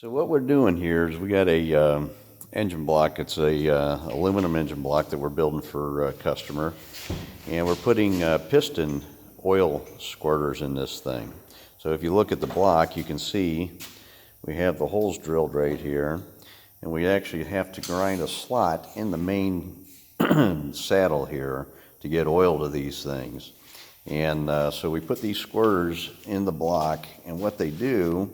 So what we're doing here is we got a engine block. It's a aluminum engine block that we're building for a customer, and we're putting piston oil squirters in this thing. So if you look at the block, you can see we have the holes drilled right here, and we actually have to grind a slot in the main saddle here to get oil to these things. And so we put these squirters in the block, and what they do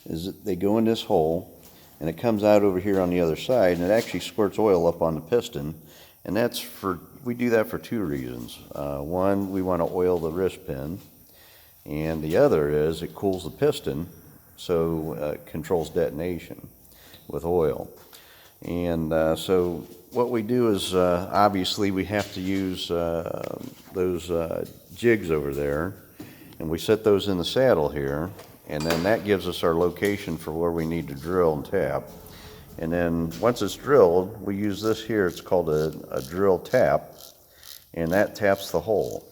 is they go in this hole, and it comes out over here on the other side, and it actually squirts oil up on the piston. And we do that for two reasons. One, we want to oil the wrist pin, and the other is it cools the piston, so it controls detonation with oil. And so what we do is obviously we have to use those jigs over there, and we set those in the saddle here, and then that gives us our location for where we need to drill and tap. And then once it's drilled, we use this here. It's called a drill tap, and that taps the hole.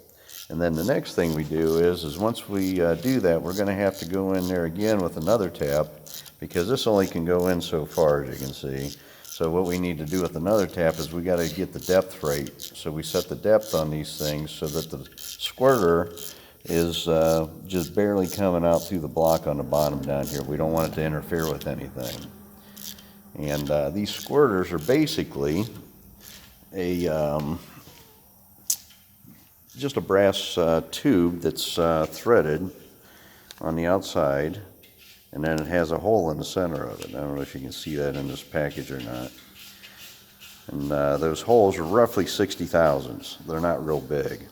And then the next thing we do is once we do that, we're going to have to go in there again with another tap, because this only can go in so far, as you can see. So what we need to do with another tap is we got to get the depth right. So we set the depth on these things so that the squirter is just barely coming out through the block on the bottom down here. We don't want it to interfere with anything. And these squirters are basically just a brass tube that's threaded on the outside, and then it has a hole in the center of it. I don't know if you can see that in this package or not. And those holes are roughly 60 thousandths. They're not real big.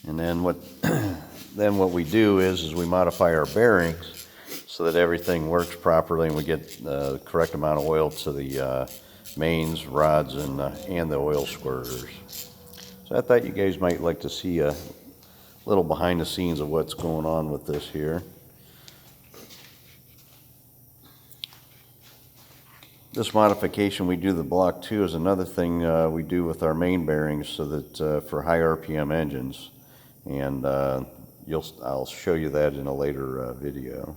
And then what we do is we modify our bearings so that everything works properly, and we get the correct amount of oil to the mains, rods, and the oil squirters. So I thought you guys might like to see a little behind the scenes of what's going on with this here. This modification we do the block too is another thing we do with our main bearings, so that for high RPM engines, and I'll show you that in a later video.